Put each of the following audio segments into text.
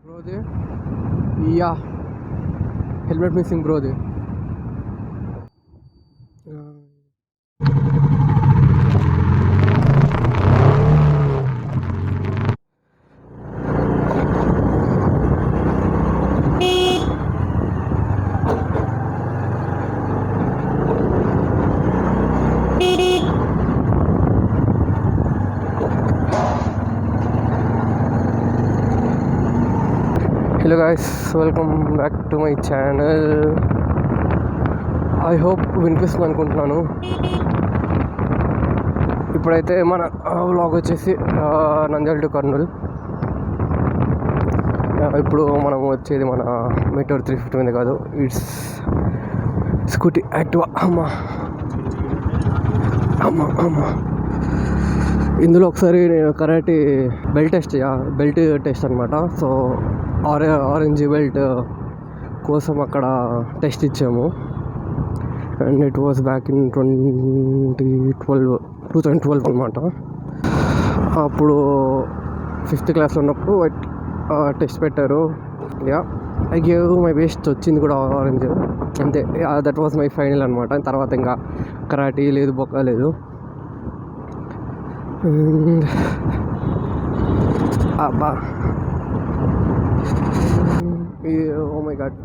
బ్రోది yeah helmet missing బ్రోది. Hello guys, welcome back to my channel. I hope వినిపిస్తుంది అనుకుంటున్నాను. ఇప్పుడైతే మన వ్లాగ్ వచ్చేసి నంద్యాల టు కర్నూలు. ఇప్పుడు మనం వచ్చేది మన మెటోర్ 350 మీద కాదు, ఇట్స్ స్కూటీ యాక్టివా. అమ్మా అమ్మా అమ్మా ఇందులో ఒకసారి నేను కరాటే బెల్ట్ టెస్ట్ అనమాట. సో ఆరెంజ్ బెల్ట్ కోసం అక్కడ టెస్ట్ ఇచ్చాము. And it was back in 2012 అనమాట. అప్పుడు 5th క్లాస్లో ఉన్నప్పుడు టెస్ట్ పెట్టారు. Yeah, I gave my best. వచ్చింది కూడా ఆరెంజ్, అంతే. దట్ వాజ్ మై ఫైనల్ అనమాట. తర్వాత ఇంకా కరాటీ లేదు, బొక్క లేదు. అబ్బా, ఓ మై గాడ్,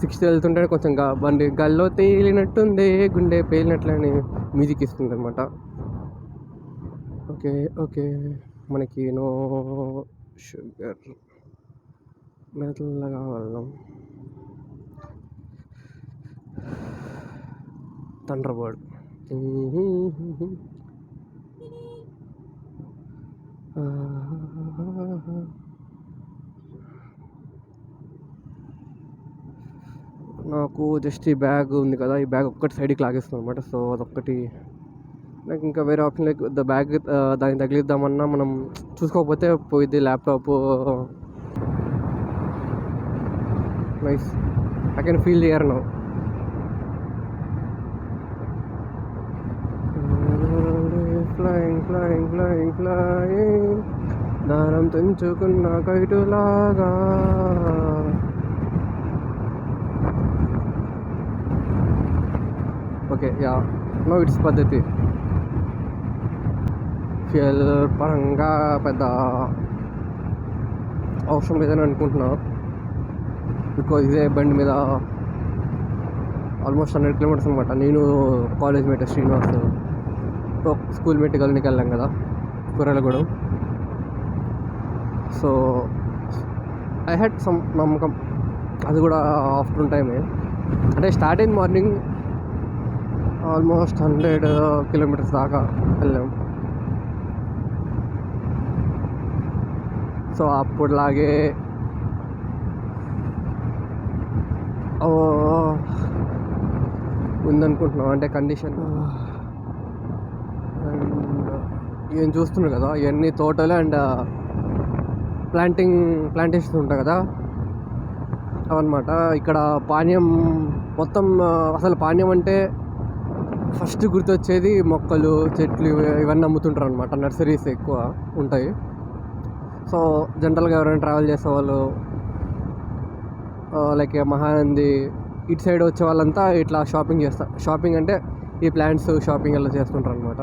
60 వెళ్తుంటే కొంచెం బండి గాల్లో తేలినట్టుంది, గుండె పేలినట్లని మ్యూజిక్ ఇస్తుంది అనమాట. ఓకే ఓకే, మనకి నో షుగర్ మెల్లగా వెళ్దాం. Thunder bird. నాకు జస్ట్ ఈ బ్యాగ్ ఉంది కదా, ఈ బ్యాగ్ ఒక్కటి సైడ్కి లాగేస్తుంది అనమాట. సో అదొక్కటి నాకు ఇంకా వేరే ఆప్షన్ లైక్ ద బ్యాగ్ దానికి తగిలిద్దామన్నా మనం చూసుకోకపోతే పోయిద్ది laptop. Nice, I can feel the air now. Flying flying flying flying, దారం తెంచుకున్న కైటులాగా. ఓకే, యా, నో ఇట్స్ పద్ధతి. ఫ్యూయల్ పరంగా పెద్ద అవసరం లేదని అనుకుంటున్నా. బికాజ్ ఇదే బండి మీద ఆల్మోస్ట్ 100 కిలోమీటర్స్ అనమాట. నేను college mate Srinivas, school mate కలినికి వెళ్ళాం కదా Kurralagudem. So I had some నమ్మకం. అది కూడా ఆఫ్టర్నూన్ టైమే, అంటే స్టార్ట్ అయింది మార్నింగ్. ఆల్మోస్ట్ 100 కిలోమీటర్స్ దాకా వెళ్ళాం. సో అప్పుడులాగే ఉందనుకుంటున్నాం, అంటే కండిషన్. అండ్ ఏం చూస్తున్నారు కదా, ఇవన్నీ తోటలు అండ్ ప్లాంటేషన్స్ ఉంటాయి కదా, అవన్నమాట. ఇక్కడ పానీయం మొత్తం. అసలు పానీయం అంటే ఫస్ట్ గుర్తొచ్చేది మొక్కలు, చెట్లు, ఇవన్నీ అమ్ముతుంటారు అనమాట. నర్సరీస్ ఎక్కువ ఉంటాయి. సో జనరల్గా ఎవరైనా ట్రావెల్ చేసే వాళ్ళు లైక్ మహానంది ఇటు సైడ్ వచ్చే వాళ్ళంతా ఇట్లా షాపింగ్ చేస్తారు. షాపింగ్ అంటే ఈ ప్లాంట్స్ షాపింగ్ అలా చేస్తుంటారు అనమాట.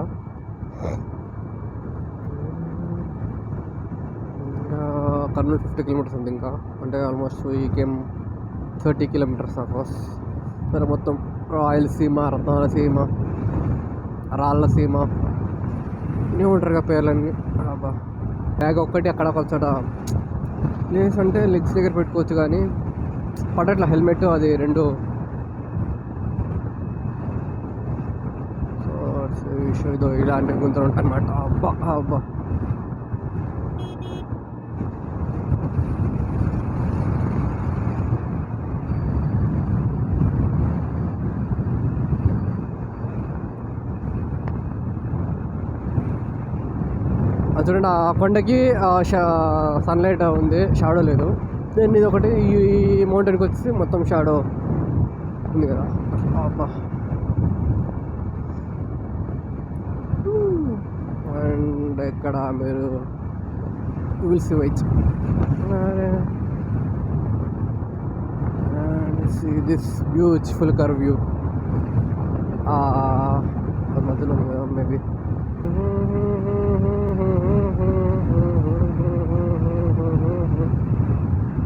కర్నూలు 50 కిలోమీటర్స్ ఉంది ఇంకా, అంటే ఆల్మోస్ట్ ఈ కేమ్ 30 కిలోమీటర్స్ అక్రాస్. సరే, మొత్తం రాయలసీమ, రత్నాలసీమ, రాళ్ళసీమ ఇన్ని ఉంటారుగా పేర్లన్నీ. అబ్బా, బ్యాగ్ ఒక్కటి అక్కడ కొంచెం ప్లేస్ అంటే లెగ్స్ దగ్గర పెట్టుకోవచ్చు, కానీ పడట్లా హెల్మెట్ అది రెండు. సో ఇదో ఇలాంటి గుంతలు ఉంటాయి అన్నమాట. అబ్బా అబ్బా, చూడండి, ఆ కొండకి సన్లైట్ ఉంది, షాడో లేదు. దెన్ ఇది ఒకటి, ఈ మౌంటైన్కి వచ్చేసి మొత్తం షాడో ఉంది కదా. అబ్బా, అండ్ ఇక్కడ మీరు will see whites this beautiful curve view. మధ్యలో మేబీ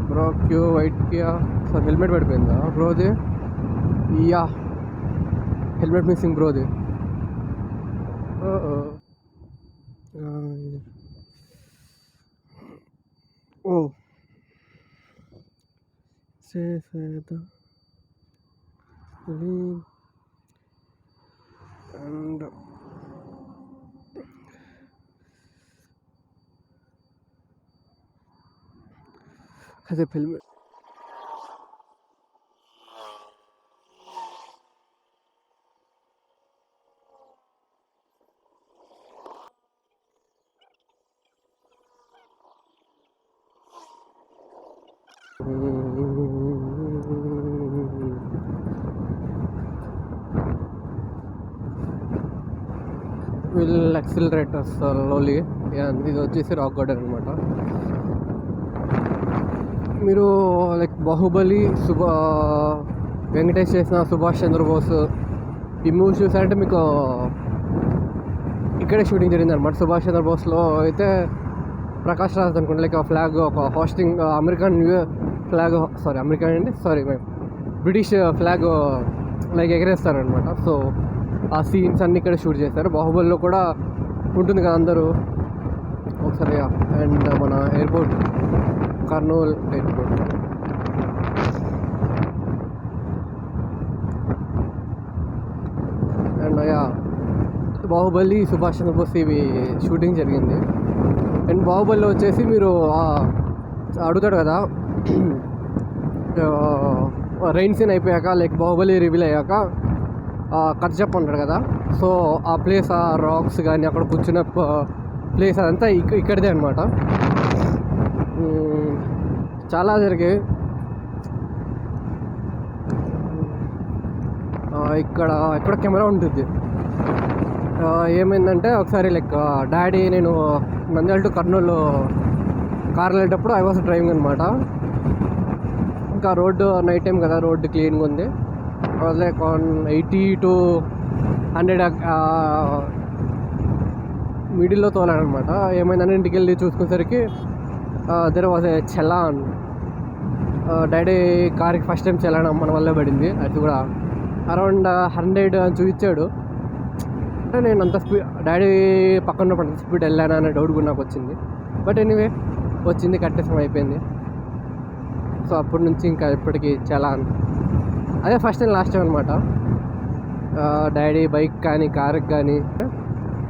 బ్రో క్యూ వైట్ కియా సార్ హెల్మెట్ పడిపోయిందా బ్రోది? యా హెల్మెట్ మిస్సింగ్ బ్రోది. ఓ సేఫేదా అండ్ అదే హెల్మెట్ విల్ యాక్సిలరేట్ స్లోలీ. ఇది వచ్చేసి రాక్ గార్డెన్ అనమాట. మీరు లైక్ బాహుబలి, వెంకటేష్ చేసిన సుభాష్ చంద్రబోస్ ఈ మూవీస్ చూసారంటే మీకు ఇక్కడే షూటింగ్ జరిగింది అనమాట. సుభాష్ చంద్రబోస్లో అయితే ప్రకాష్ రాజ్ అనుకుంటే లైక్ ఫ్లాగ్ ఒక hosting American flag British flag like ఎగరేస్తారనమాట. సో ఆ సీన్స్ అన్నీ ఇక్కడ షూట్ చేశారు. బాహుబలిలో కూడా ఉంటుంది కదా అందరూ ఒకసారి. అండ్ మన airport Kurnool airport. And Baahubali, Subhash Chandrabose ఇవి షూటింగ్ జరిగింది. అండ్ బాహుబలిలో వచ్చేసి మీరు అడుగుతాడు కదా రైన్ సీన్ అయిపోయాక లైక్ బాహుబలి రివీల్ అయ్యాక కథ చెప్పంటాడు కదా. సో ఆ ప్లేస్, ఆ రాక్స్ కానీ అక్కడ కూర్చున్న ప్లేస్ అదంతా ఇక్కడిదే అనమాట. చాలా జరిగాయి ఇక్కడ కెమెరా ఉంటుంది. ఏమైందంటే ఒకసారి లైక్ డాడీ నేను నంద్యాల టు కర్నూలు కార్లో వెళ్ళేటప్పుడు ఐ వాజ్ డ్రైవింగ్ అనమాట. ఇంకా రోడ్డు నైట్ టైం కదా, రోడ్డు క్లీన్గా ఉంది. లైక్ 80 to 100 మిడిల్లో తోలాడనమాట. ఏమైందని ఇంటికి వెళ్ళి చూసుకునేసరికి there was a challan. Daddy కార్కి ఫస్ట్ టైం చలాన్ మన వల్లే పడింది. అది కూడా అరౌండ్ 100 అని చూపించాడు. అంటే నేను అంత స్పీడ్, డాడీ పక్కన అంత స్పీడ్ వెళ్ళాను అనే డౌట్ కూడా నాకు వచ్చింది. బట్ ఎనీవే వచ్చింది, కట్టేసం అయిపోయింది. సో అప్పటి నుంచి ఇంకా ఇప్పటికీ చలాన్. అదే ఫస్ట్ అండ్ లాస్ట్ టైం అనమాట. డాడీ బైక్ కానీ కార్కి కానీ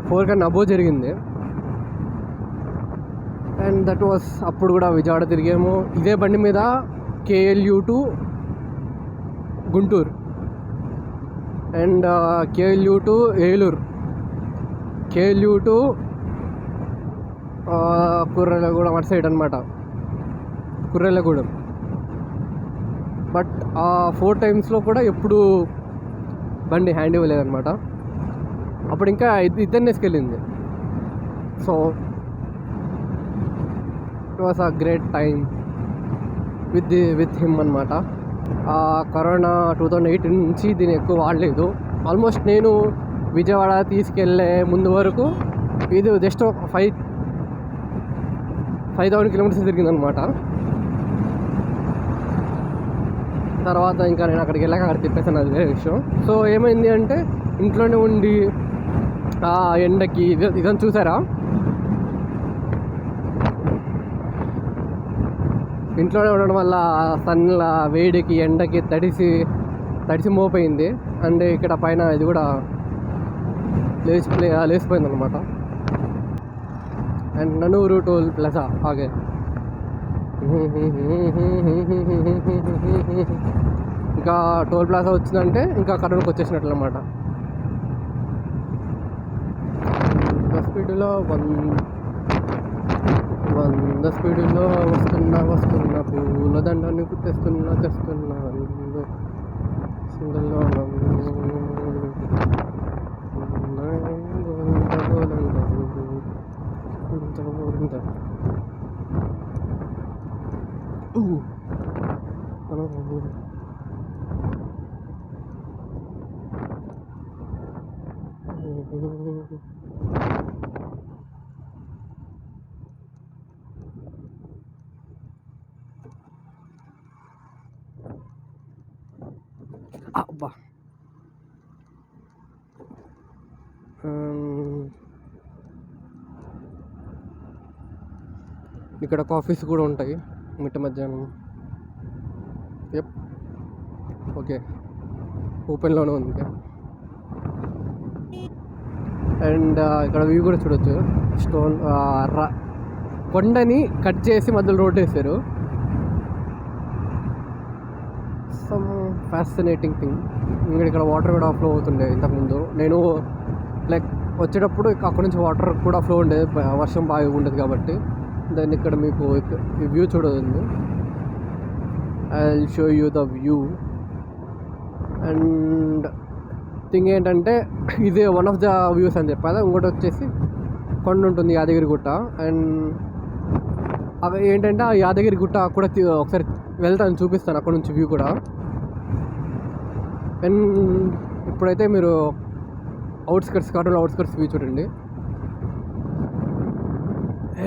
4 కన్నా అబోవ్ జరిగింది. అండ్ దట్ వాస్ అప్పుడు కూడా విజయవాడ తిరిగాము ఇదే బండి మీద. KLU to Guntur and KLU to Eluru, KLU to కుర్రెలగూడెం అటు సైడ్ అనమాట, కుర్రెలగూడెం. బట్ ఆ 4 టైమ్స్లో కూడా ఎప్పుడు బండి హ్యాండ్ ఇవ్వలేదన్నమాట. అప్పుడు ఇంకా ఇద్దరిని వేసుకెళ్ళింది. So it was a great time with him అనమాట. కరోనా 2018 నుంచి దీన్ని ఎక్కువ వాడలేదు. ఆల్మోస్ట్ నేను విజయవాడ తీసుకెళ్ళే ముందు వరకు ఇది జస్ట్ 5,000 కిలోమీటర్స్ తిరిగిందనమాట. తర్వాత ఇంకా నేను అక్కడికి వెళ్ళాక అక్కడ తిప్పేసాను, అది వేరే విషయం. సో ఏమైంది అంటే ఇంట్లోనే ఉండి ఎండకి ఇదని చూసారా, ఇంట్లోనే ఉండడం వల్ల సన్ల వేడికి ఎండకి తడిసి మోపోయింది. అండ్ ఇక్కడ పైన ఇది కూడా లేచిపోయింది అనమాట. అండ్ నన్నూరు టోల్ ప్లాజా ఆగే ఇంకా టోల్ ప్లాజా వచ్చిందంటే ఇంకా కర్నూలుకి వచ్చేసినట్లు అనమాట. స్పీడ్లో 100 స్పీడ్లో వస్తున్నా పూల దండాన్ని తెస్తున్నా సింగల్లో అబ్బా. ఇక్కడ కాఫీస్ కూడా ఉంటాయి మిట్ట మధ్యాహ్నం. ఎప్, ఓకే, ఓపెన్లోనే ఉంది. అండ్ ఇక్కడ వ్యూ కూడా చూడొచ్చు. స్టోన్ కొండని కట్ చేసి మధ్యలో రోడ్ వేశారు. Some fascinating thing. ఇక్కడ వాటర్ కూడా ఫ్లో అవుతుండే ఇంతకుముందు. నేను లైక్ వచ్చేటప్పుడు అక్కడ నుంచి వాటర్ కూడా ఫ్లో ఉండేది, వర్షం బాగా ఉండేది కాబట్టి. దాన్ని ఇక్కడ మీకు ఈ వ్యూ చూడదు. I will show you the view. And thing ఏంటంటే ఇది వన్ ఆఫ్ ద వ్యూస్ అని చెప్పాలి. ఇంకోటి వచ్చేసి కొండ ఉంటుంది, యాదగిరి గుట్ట. అండ్ అవి ఏంటంటే ఆ యాదగిరి గుట్ట కూడా ఒకసారి వెళ్తాను, చూపిస్తాను అక్కడ నుంచి వ్యూ కూడా. అండ్ ఇప్పుడైతే మీరు అవుట్స్కట్స్, కర్నూలు అవుట్స్కట్స్ వ్యూ చూడండి.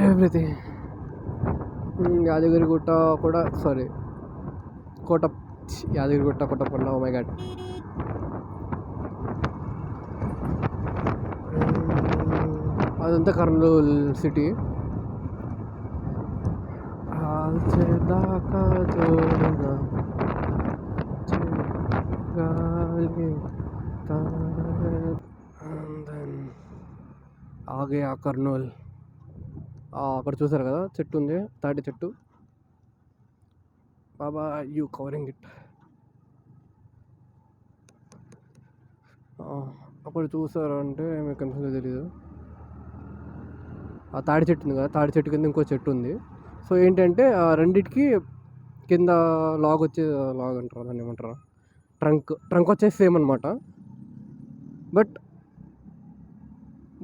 ఎవ్రీథింగ్. యాదగిరి గుట్ట కూడా, sorry, Yadagiri Gutta, Kotappakonda. Oh my God. అదంతా కర్నూలు సిటీ. ఆగే ఆ కర్నూలు. అక్కడ చూసారు కదా చెట్టు ఉంది, తాటి చెట్టు. బాబా యూ కవరింగ్ ఇట్. అక్కడ చూసారు అంటే మీకు కనిపిస్తుందో తెలీదు. ఆ తాడి చెట్టు ఉంది కదా, తాడి చెట్టు కింద ఇంకో చెట్టు ఉంది. సో ఏంటంటే రెండిటికి కింద లాగ్ అంటారు, దాన్ని ఏమంటారు, ట్రంక్ వచ్చేసి సేమ్ అనమాట. But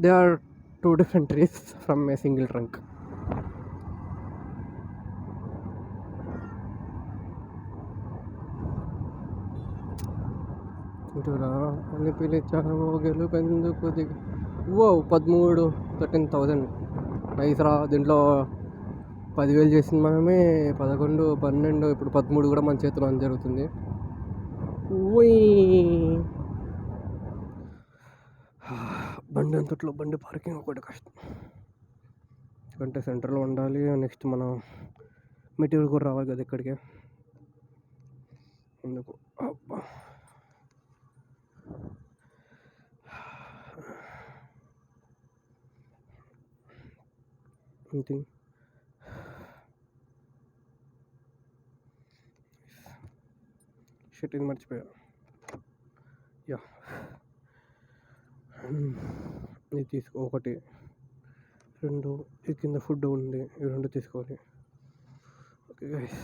they are 2 different trees from a single trunk. అని పిలిచావో గెలుపెందుకు దిగి. ఓ 13,000 నైస్రా. దీంట్లో 10,000 చేసింది మనమే, 11, 12, ఇప్పుడు 13 కూడా మన చేతిలో అని జరుగుతుంది. బండి అంతట్లో బండి పార్కింగ్ ఒకటి కష్టం, ఎందుకంటే సెంటర్లో ఉండాలి. నెక్స్ట్ మనం మెటీరియల్ కూడా రావాలి కదా ఇక్కడికి, అందుకు. అబ్బా, సంథింగ్. షిట్, ఇది మర్చిపోయా. యా, ఇది తీసుకో. 1, 2, ఈ కింద ఫుడ్ ఉంది, ఈ 2 తీసుకోవాలి. Okay guys.